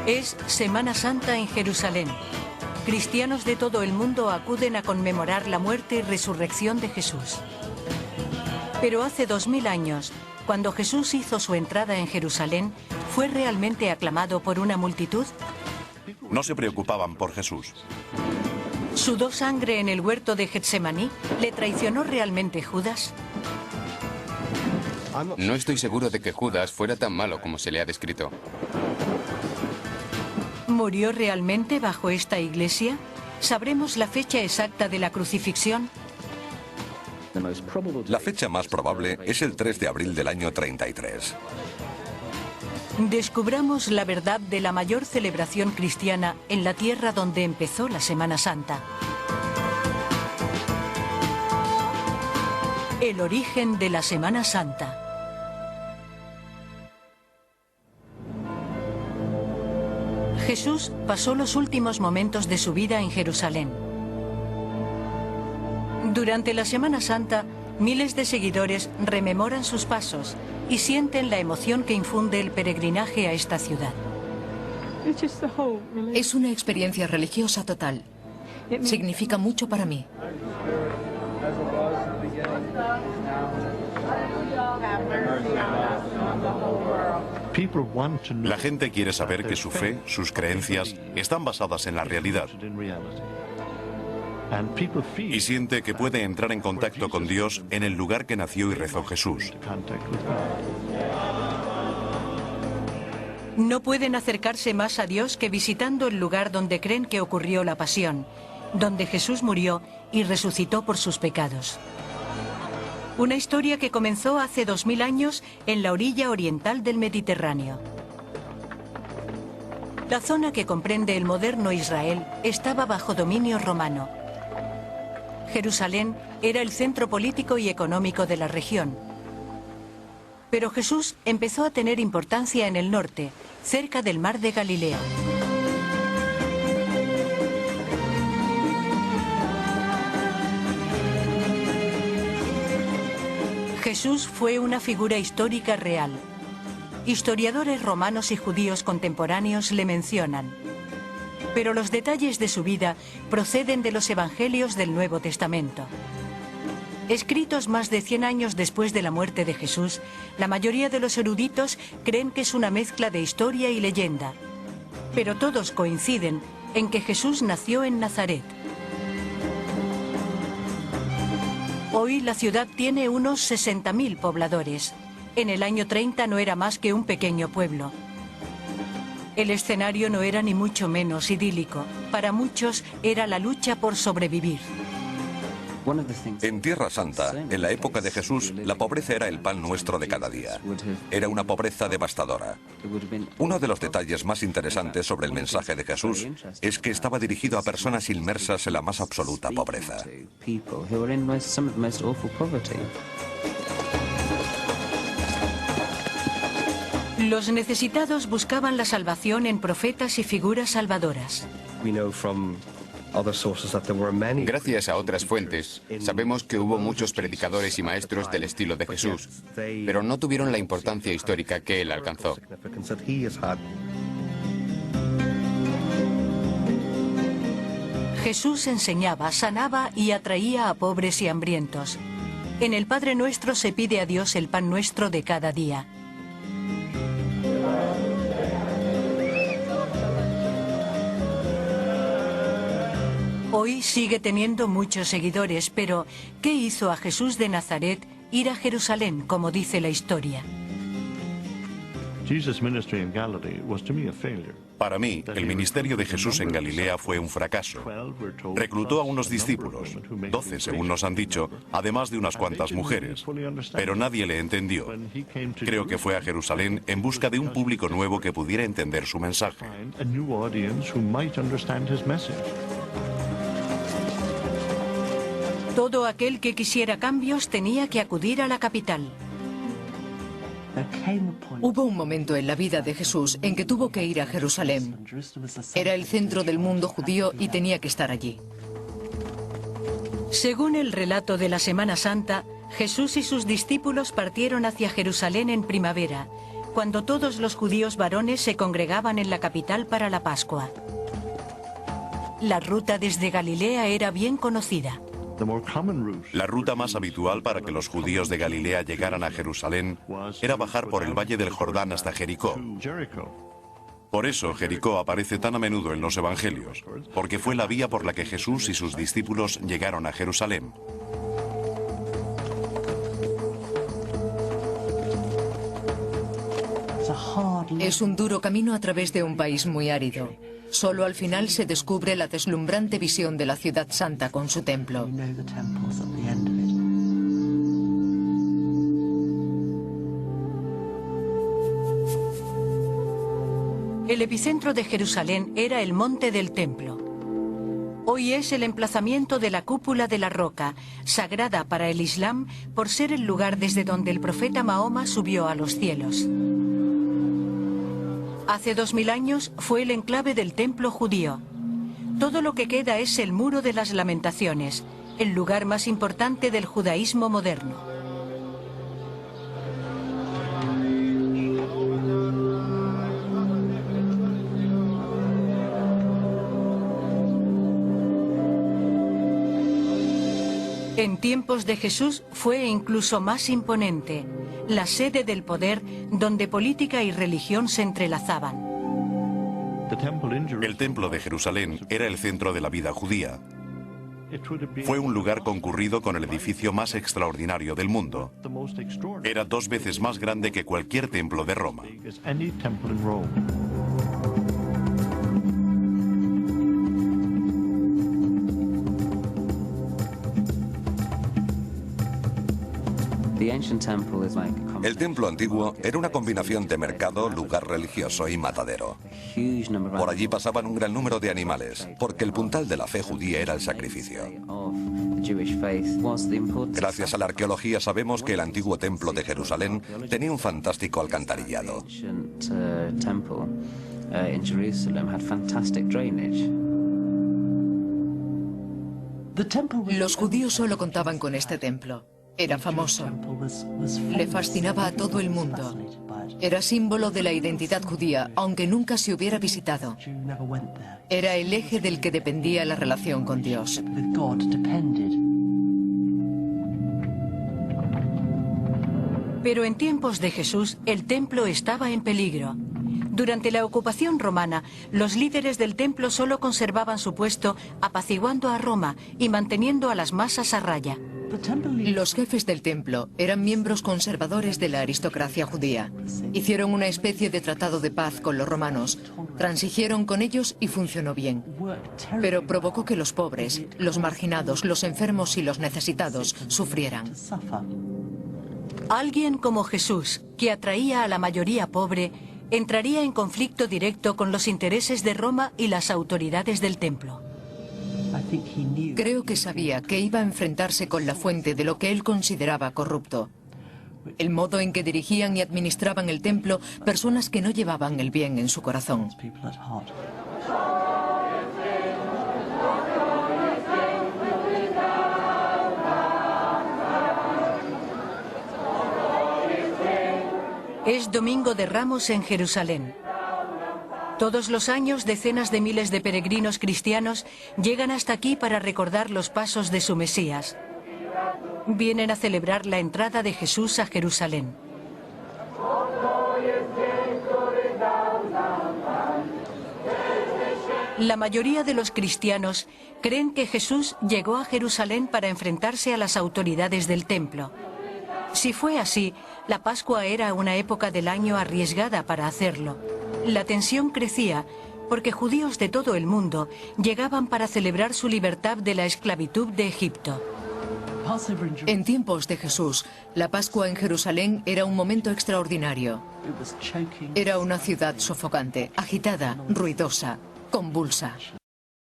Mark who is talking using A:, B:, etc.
A: Es Semana Santa en Jerusalén. Cristianos de todo el mundo acuden a conmemorar la muerte y resurrección de Jesús. Pero hace 2000 años, cuando Jesús hizo su entrada en Jerusalén, ¿fue realmente aclamado por una multitud?
B: No se preocupaban por Jesús.
A: ¿Sudó sangre en el huerto de Getsemaní? ¿Le traicionó realmente Judas?
C: No estoy seguro de que Judas fuera tan malo como se le ha descrito.
A: ¿Murió realmente bajo esta iglesia? ¿Sabremos la fecha exacta de la crucifixión?
B: La fecha más probable es el 3 de abril del año 33.
A: Descubramos la verdad de la mayor celebración cristiana en la tierra donde empezó la Semana Santa. El origen de la Semana Santa. Jesús pasó los últimos momentos de su vida en Jerusalén. Durante la Semana Santa, miles de seguidores rememoran sus pasos y sienten la emoción que infunde el peregrinaje a esta ciudad.
D: Es una experiencia religiosa total. Significa mucho para mí.
B: La gente quiere saber que su fe, sus creencias, están basadas en la realidad. Y siente que puede entrar en contacto con Dios en el lugar que nació y rezó Jesús.
A: No pueden acercarse más a Dios que visitando el lugar donde creen que ocurrió la pasión, donde Jesús murió y resucitó por sus pecados. Una historia que comenzó hace 2000 años en la orilla oriental del Mediterráneo. La zona que comprende el moderno Israel estaba bajo dominio romano. Jerusalén era el centro político y económico de la región. Pero Jesús empezó a tener importancia en el norte, cerca del mar de Galilea. Jesús fue una figura histórica real. Historiadores romanos y judíos contemporáneos le mencionan. Pero los detalles de su vida proceden de los evangelios del Nuevo Testamento. Escritos más de 100 años después de la muerte de Jesús, la mayoría de los eruditos creen que es una mezcla de historia y leyenda. Pero todos coinciden en que Jesús nació en Nazaret. Hoy la ciudad tiene unos 60.000 pobladores. En el año 30 no era más que un pequeño pueblo. El escenario no era ni mucho menos idílico. Para muchos era la lucha por sobrevivir.
B: En Tierra Santa, en la época de Jesús, la pobreza era el pan nuestro de cada día. Era una pobreza devastadora. Uno de los detalles más interesantes sobre el mensaje de Jesús es que estaba dirigido a personas inmersas en la más absoluta pobreza.
A: Los necesitados buscaban la salvación en profetas y figuras salvadoras.
C: Gracias a otras fuentes, sabemos que hubo muchos predicadores y maestros del estilo de Jesús, pero no tuvieron la importancia histórica que él alcanzó.
A: Jesús enseñaba, sanaba y atraía a pobres y hambrientos. En el Padre Nuestro se pide a Dios el pan nuestro de cada día. Hoy sigue teniendo muchos seguidores, pero ¿qué hizo a Jesús de Nazaret ir a Jerusalén, como dice la historia?
B: Para mí, el ministerio de Jesús en Galilea fue un fracaso. Reclutó a unos discípulos, 12 según nos han dicho, además de unas cuantas mujeres, pero nadie le entendió. Creo que fue a Jerusalén en busca de un público nuevo que pudiera entender su mensaje.
A: Todo aquel que quisiera cambios tenía que acudir a la capital.
D: Hubo un momento en la vida de Jesús en que tuvo que ir a Jerusalén. Era el centro del mundo judío y tenía que estar allí.
A: Según el relato de la Semana Santa, Jesús y sus discípulos partieron hacia Jerusalén en primavera, cuando todos los judíos varones se congregaban en la capital para la Pascua. La ruta desde Galilea era bien conocida.
E: La ruta más habitual para que los judíos de Galilea llegaran a Jerusalén era bajar por el valle del Jordán hasta Jericó. Por eso Jericó aparece tan a menudo en los evangelios, porque fue la vía por la que Jesús y sus discípulos llegaron a Jerusalén.
D: Es un duro camino a través de un país muy árido. Solo al final se descubre la deslumbrante visión de la ciudad santa con su templo.
A: El epicentro de Jerusalén era el Monte del Templo. Hoy es el emplazamiento de la Cúpula de la Roca, sagrada para el Islam por ser el lugar desde donde el profeta Mahoma subió a los cielos. Hace 2000 años fue el enclave del templo judío. Todo lo que queda es el Muro de las Lamentaciones, el lugar más importante del judaísmo moderno. En tiempos de Jesús fue incluso más imponente, la sede del poder donde política y religión se entrelazaban.
E: El templo de Jerusalén era el centro de la vida judía. Fue un lugar concurrido con el edificio más extraordinario del mundo. Era 2 veces más grande que cualquier templo de Roma.
B: El templo antiguo era una combinación de mercado, lugar religioso y matadero. Por allí pasaban un gran número de animales, porque el puntal de la fe judía era el sacrificio. Gracias a la arqueología sabemos que el antiguo templo de Jerusalén tenía un fantástico alcantarillado.
D: Los judíos solo contaban con este templo. Era famoso. Le fascinaba a todo el mundo. Era símbolo de la identidad judía, aunque nunca se hubiera visitado. Era el eje del que dependía la relación con Dios.
A: Pero en tiempos de Jesús, el templo estaba en peligro. Durante la ocupación romana, los líderes del templo solo conservaban su puesto apaciguando a Roma y manteniendo a las masas a raya.
D: Los jefes del templo eran miembros conservadores de la aristocracia judía. Hicieron una especie de tratado de paz con los romanos, transigieron con ellos y funcionó bien. Pero provocó que los pobres, los marginados, los enfermos y los necesitados sufrieran.
A: Alguien como Jesús, que atraía a la mayoría pobre, entraría en conflicto directo con los intereses de Roma y las autoridades del templo.
D: Creo que sabía que iba a enfrentarse con la fuente de lo que él consideraba corrupto. El modo en que dirigían y administraban el templo personas que no llevaban el bien en su corazón.
A: Es Domingo de Ramos en Jerusalén. Todos los años decenas de miles de peregrinos cristianos llegan hasta aquí para recordar los pasos de su Mesías. Vienen a celebrar la entrada de Jesús a Jerusalén. La mayoría de los cristianos creen que Jesús llegó a Jerusalén para enfrentarse a las autoridades del templo. Si fue así, la Pascua era una época del año arriesgada para hacerlo. La tensión crecía porque judíos de todo el mundo llegaban para celebrar su libertad de la esclavitud de Egipto.
D: En tiempos de Jesús, la Pascua en Jerusalén era un momento extraordinario. Era una ciudad sofocante, agitada, ruidosa, convulsa.